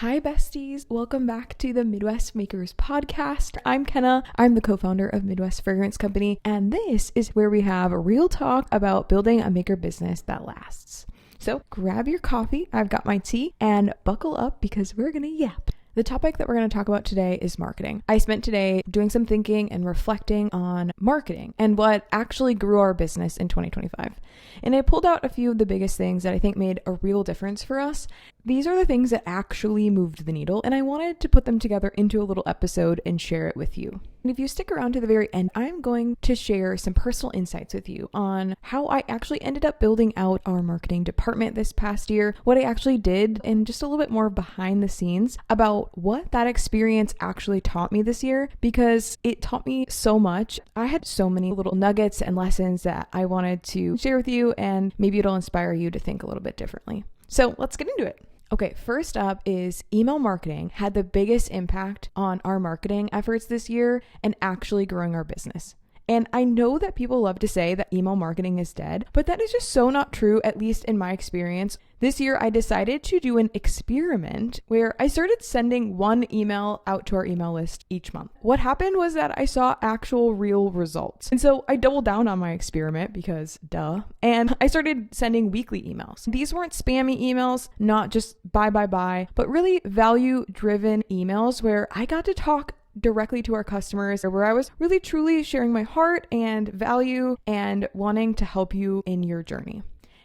Hi besties, welcome back to the Midwest Makers podcast. I'm Kenna, I'm the co-founder of Midwest Fragrance Company, and this is where we have a real talk about building a maker business that lasts. So grab your coffee, I've got my tea, and buckle up because we're gonna yap. The topic that we're going to talk about today is marketing. I spent today doing some thinking and reflecting on marketing and what actually grew our business in 2025. And I pulled out a few of the biggest things that I think made a real difference for us. These are the things that actually moved the needle, and I wanted to put them together into a little episode and share it with you. And if you stick around to the very end, I'm going to share some personal insights with you on how I actually ended up building out our marketing department this past year, what I actually did, and just a little bit more behind the scenes about what that experience actually taught me this year, because it taught me so much. I had so many little nuggets and lessons that I wanted to share with you, and maybe it'll inspire you to think a little bit differently. So let's get into it. Okay, first up is email marketing had the biggest impact on our marketing efforts this year and actually growing our business. And I know that people love to say that email marketing is dead, but that is just so not true, at least in my experience. This year, I decided to do an experiment where I started sending one email out to our email list each month. What happened was that I saw actual real results. And so I doubled down on my experiment because duh, and I started sending weekly emails. These weren't spammy emails, not just bye, but really value-driven emails where I got to talk directly to our customers, where I was really truly sharing my heart and value and wanting to help you in your journey.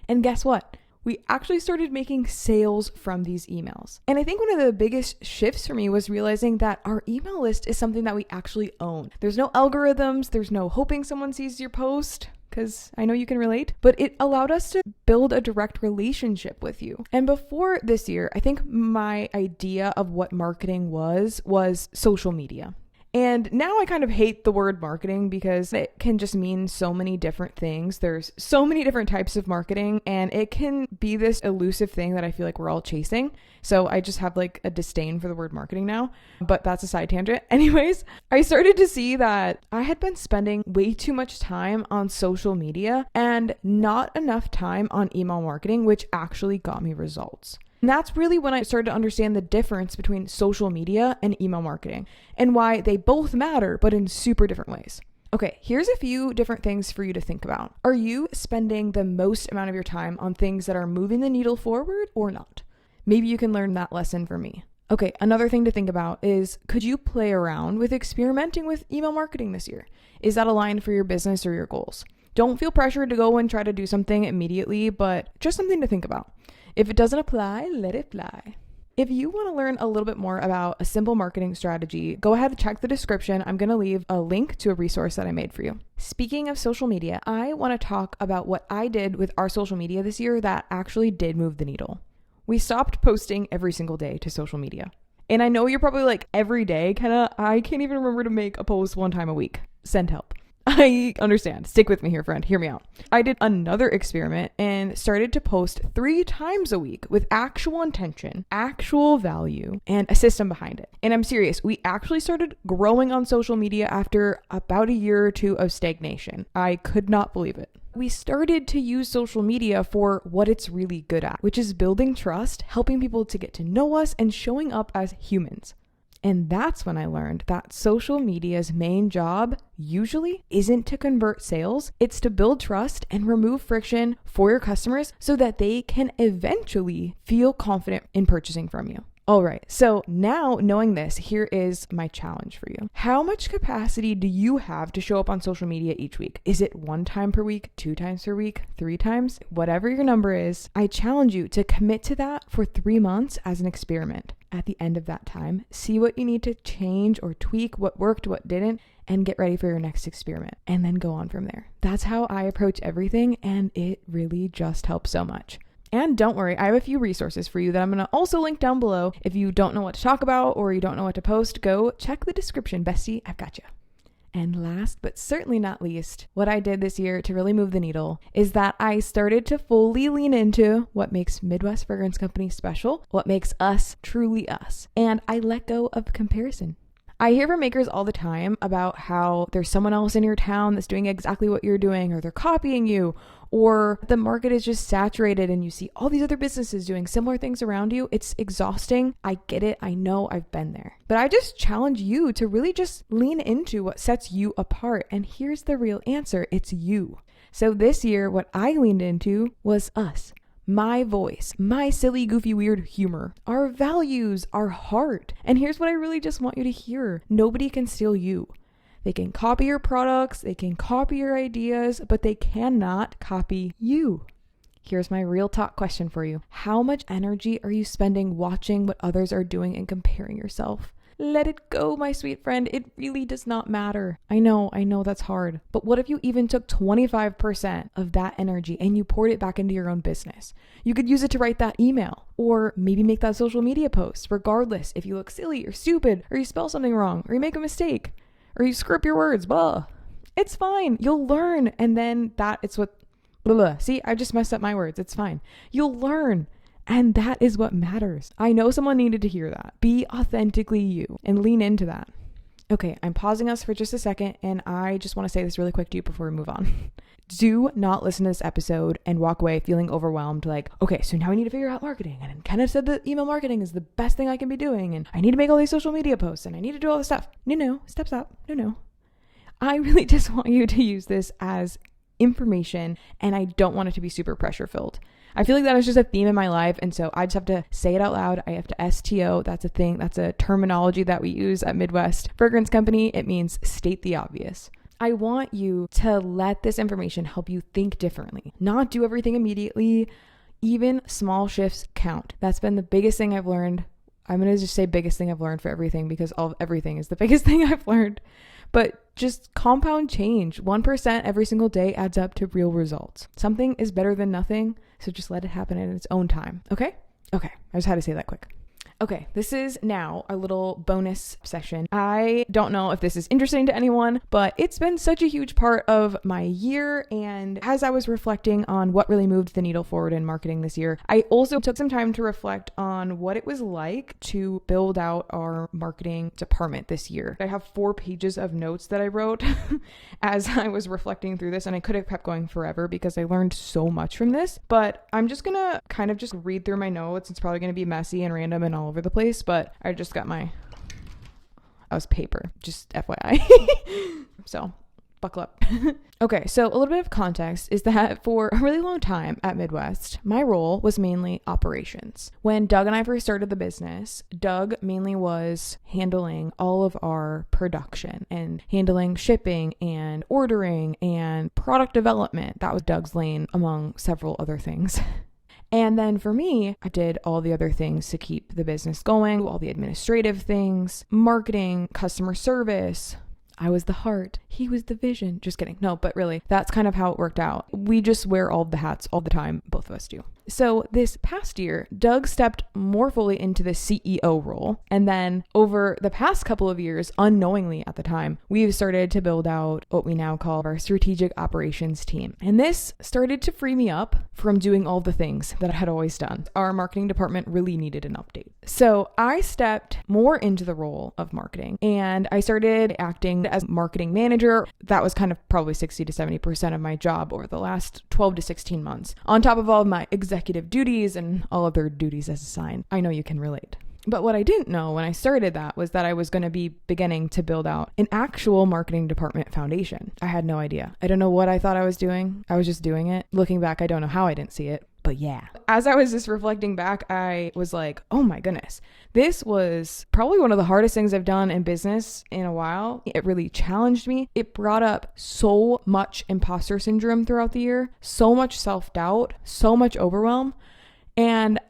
And guess what? We actually started making sales from these emails. And I think one of the biggest shifts for me was realizing that our email list is something that we actually own. There's no algorithms, there's no hoping someone sees your post, because I know you can relate, but it allowed us to build a direct relationship with you. And before this year, I think my idea of what marketing was social media. And now I kind of hate the word marketing because it can just mean so many different things. There's so many different types of marketing, and it can be this elusive thing that I feel like we're all chasing. So I just have like a disdain for the word marketing now, but that's a side tangent. Anyways, I started to see that I had been spending way too much time on social media and not enough time on email marketing, which actually got me results. And that's really when I started to understand the difference between social media and email marketing and why they both matter, but in super different ways. Okay, here's a few different things for you to think about. Are you spending the most amount of your time on things that are moving the needle forward or not? Maybe you can learn that lesson from me. Okay, another thing to think about is, could you play around with experimenting with email marketing this year? Is that aligned for your business or your goals? Don't feel pressured to go and try to do something immediately, but just something to think about. If it doesn't apply, let it fly. If you want to learn a little bit more about a simple marketing strategy, go ahead and check the description. I'm going to leave a link to a resource that I made for you. Speaking of social media, I want to talk about what I did with our social media this year that actually did move the needle. We stopped posting every single day to social media. And I know you're probably like, every day, I can't even remember to make a post one time a week. Send help. I understand. Stick with me here, friend. Hear me out. I did another experiment and started to post 3 times a week with actual intention, actual value, and a system behind it. And I'm serious. We actually started growing on social media after about a year or two of stagnation. I could not believe it. We started to use social media for what it's really good at, which is building trust, helping people to get to know us, and showing up as humans. And that's when I learned that social media's main job usually isn't to convert sales. It's to build trust and remove friction for your customers so that they can eventually feel confident in purchasing from you. All right, so now knowing this, here is my challenge for you. How much capacity do you have to show up on social media each week? Is it 1 time per week, 2 times per week, 3 times? Whatever your number is, I challenge you to commit to that for 3 months as an experiment. At the end of that time, see what you need to change or tweak, what worked, what didn't, and get ready for your next experiment, and then go on from there. That's how I approach everything, and it really just helps so much. And don't worry, I have a few resources for you that I'm going to also link down below. If you don't know what to talk about or you don't know what to post, go check the description, bestie. I've got you. And last but certainly not least, what I did this year to really move the needle is that I started to fully lean into what makes Midwest Fragrance Company special, what makes us truly us. And I let go of comparison. I hear from makers all the time about how there's someone else in your town that's doing exactly what you're doing, or they're copying you, or the market is just saturated and you see all these other businesses doing similar things around you. It's exhausting. I get it. I know, I've been there. But I just challenge you to really just lean into what sets you apart. And here's the real answer. It's you. So this year, what I leaned into was us. My voice, my silly, goofy, weird humor, our values, our heart. And here's what I really just want you to hear. Nobody can steal you. They can copy your products, they can copy your ideas, but they cannot copy you. Here's my real talk question for you. How much energy are you spending watching what others are doing and comparing yourself? Let it go, my sweet friend. It really does not matter. I know that's hard. But what if you even took 25% of that energy and you poured it back into your own business? You could use it to write that email, or maybe make that social media post, regardless if you look silly or stupid, or you spell something wrong, or you make a mistake, or you screw up your words, blah. It's fine. You'll learn. And then it's what, blah, blah. See, I just messed up my words. It's fine. You'll learn. And that is what matters. I know someone needed to hear that. Be authentically you and lean into that. Okay, I'm pausing us for just a second, and I just want to say this really quick to you before we move on. Do not listen to this episode and walk away feeling overwhelmed, like, okay, so now I need to figure out marketing. And Kenna said that email marketing is the best thing I can be doing, and I need to make all these social media posts, and I need to do all this stuff. No, step up. No. I really just want you to use this as information, and I don't want it to be super pressure filled. I feel like that is just a theme in my life, and so I just have to say it out loud. I have to STO. That's a thing. That's a terminology that we use at Midwest Fragrance Company. It means state the obvious. I want you to let this information help you think differently, not do everything immediately. Even small shifts count. That's been the biggest thing I've learned. I'm going to just say biggest thing I've learned for everything, because everything is the biggest thing I've learned. But just compound change. 1% every single day adds up to real results. Something is better than nothing, so just let it happen in its own time. Okay, I just had to say that quick. Okay, this is now a little bonus session. I don't know if this is interesting to anyone, but it's been such a huge part of my year. And as I was reflecting on what really moved the needle forward in marketing this year, I also took some time to reflect on what it was like to build out our marketing department this year. I have 4 pages of notes that I wrote as I was reflecting through this, and I could have kept going forever because I learned so much from this, but I'm just gonna kind of just read through my notes. It's probably gonna be messy and random and all over the place, but I just got I was paper, just FYI. So buckle up. Okay, so a little bit of context is that for a really long time at Midwest, my role was mainly operations. When Doug and I first started the business, Doug mainly was handling all of our production and handling shipping and ordering and product development. That was Doug's lane, among several other things. And then for me, I did all the other things to keep the business going, all the administrative things, marketing, customer service. I was the heart. He was the vision. Just kidding. No, but really, that's kind of how it worked out. We just wear all the hats all the time. Both of us do. So this past year, Doug stepped more fully into the CEO role. And then over the past couple of years, unknowingly at the time, we've started to build out what we now call our strategic operations team. And this started to free me up from doing all the things that I had always done. Our marketing department really needed an update. So I stepped more into the role of marketing, and I started acting as marketing manager. That was kind of probably 60 to 70% of my job over the last 12 to 16 months, on top of all of my executive duties and all other duties as assigned. I know you can relate. But what I didn't know when I started that was that I was going to be beginning to build out an actual marketing department foundation. I had no idea. I don't know what I thought I was doing. I was just doing it. Looking back, I don't know how I didn't see it. But yeah, as I was just reflecting back, I was like, oh my goodness, this was probably one of the hardest things I've done in business in a while. It really challenged me. It brought up so much imposter syndrome throughout the year, so much self-doubt, so much overwhelm. And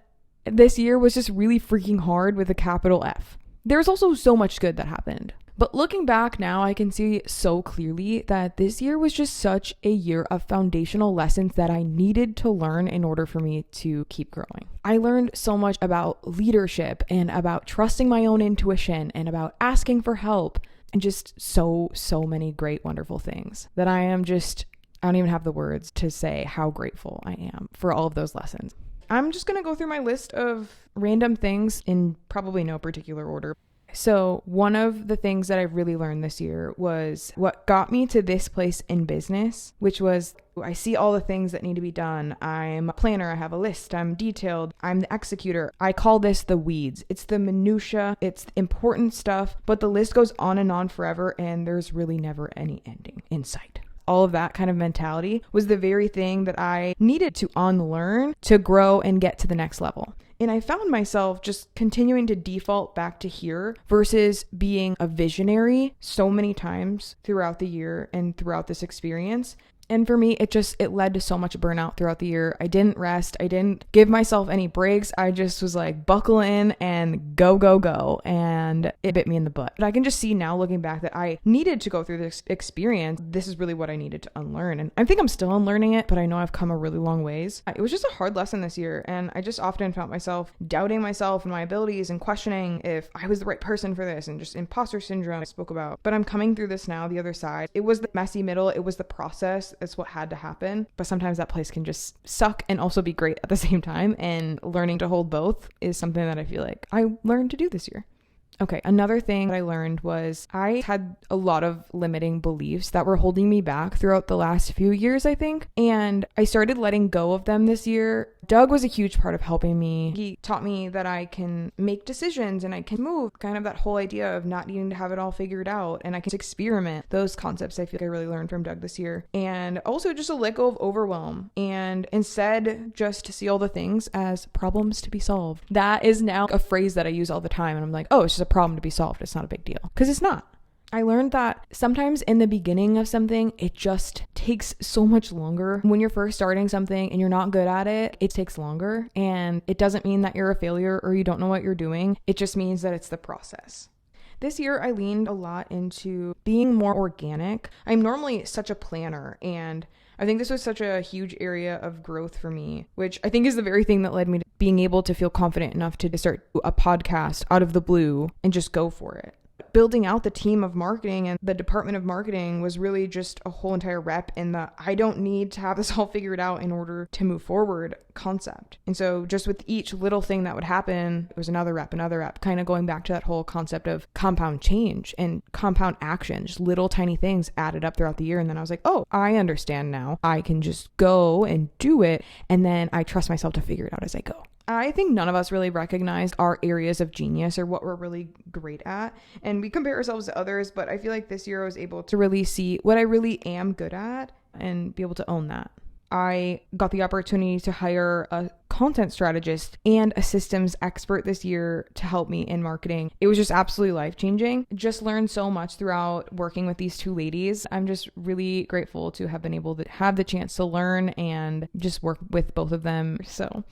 this year was just really freaking hard with a capital F. There's also so much good that happened. But looking back now, I can see so clearly that this year was just such a year of foundational lessons that I needed to learn in order for me to keep growing. I learned so much about leadership and about trusting my own intuition and about asking for help, and just so many great, wonderful things that I don't even have the words to say how grateful I am for all of those lessons. I'm just going to go through my list of random things in probably no particular order. So one of the things that I really learned this year was what got me to this place in business, which was I see all the things that need to be done. I'm a planner. I have a list. I'm detailed. I'm the executor. I call this the weeds. It's the minutia. It's the important stuff, but the list goes on and on forever, and there's really never any ending in sight. All of that kind of mentality was the very thing that I needed to unlearn to grow and get to the next level. And I found myself just continuing to default back to here versus being a visionary so many times throughout the year and throughout this experience. And for me, it led to so much burnout throughout the year. I didn't rest. I didn't give myself any breaks. I just was like, buckle in and go, go, go. And it bit me in the butt. But I can just see now looking back that I needed to go through this experience. This is really what I needed to unlearn. And I think I'm still unlearning it, but I know I've come a really long ways. It was just a hard lesson this year. And I just often found myself doubting myself and my abilities and questioning if I was the right person for this, and just imposter syndrome I spoke about. But I'm coming through this now, the other side. It was the messy middle. It was the process. It's what had to happen. But sometimes that place can just suck and also be great at the same time. And learning to hold both is something that I feel like I learned to do this year. Okay, another thing that I learned was I had a lot of limiting beliefs that were holding me back throughout the last few years, I think. And I started letting go of them this year. Doug was a huge part of helping me. He taught me that I can make decisions and I can move, kind of that whole idea of not needing to have it all figured out, and I can experiment. Those concepts I feel like I really learned from Doug this year. And also just to let go of overwhelm and instead just to see all the things as problems to be solved. That is now a phrase that I use all the time, and I'm like, oh, it's just a problem to be solved. It's not a big deal. Because it's not. I learned that sometimes in the beginning of something, it just takes so much longer. When you're first starting something and you're not good at it, it takes longer. And it doesn't mean that you're a failure or you don't know what you're doing. It just means that it's the process. This year, I leaned a lot into being more organic. I'm normally such a planner, and I think this was such a huge area of growth for me, which I think is the very thing that led me to being able to feel confident enough to start a podcast out of the blue and just go for it. Building out the team of marketing and the department of marketing was really just a whole entire rep in the I don't need to have this all figured out in order to move forward concept. And so just with each little thing that would happen, it was another rep, kind of going back to that whole concept of compound change and compound action, just little tiny things added up throughout the year. And then I was like, oh, I understand now. I can just go and do it. And then I trust myself to figure it out as I go. I think none of us really recognized our areas of genius or what we're really great at. And we compare ourselves to others, but I feel like this year I was able to really see what I really am good at and be able to own that. I got the opportunity to hire a content strategist and a systems expert this year to help me in marketing. It was just absolutely life-changing. Just learned so much throughout working with these two ladies. I'm just really grateful to have been able to have the chance to learn and just work with both of them. So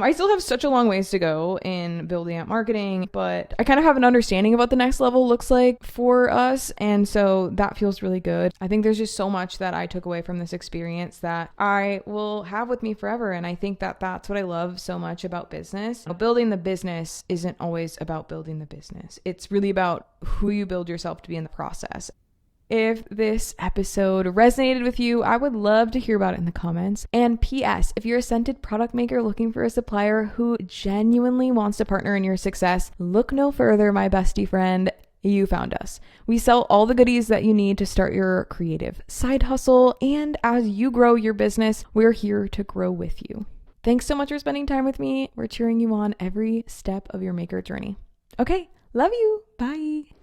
I still have such a long ways to go in building out marketing, but I kind of have an understanding of what the next level looks like for us. And so that feels really good. I think there's just so much that I took away from this experience that I will have with me forever. And I think that that's what I love so much about business. Building the business isn't always about building the business. It's really about who you build yourself to be in the process. If this episode resonated with you, I would love to hear about it in the comments. And P.S., if you're a scented product maker looking for a supplier who genuinely wants to partner in your success, look no further, my bestie friend. You found us. We sell all the goodies that you need to start your creative side hustle. And as you grow your business, we're here to grow with you. Thanks so much for spending time with me. We're cheering you on every step of your maker journey. Okay, love you. Bye.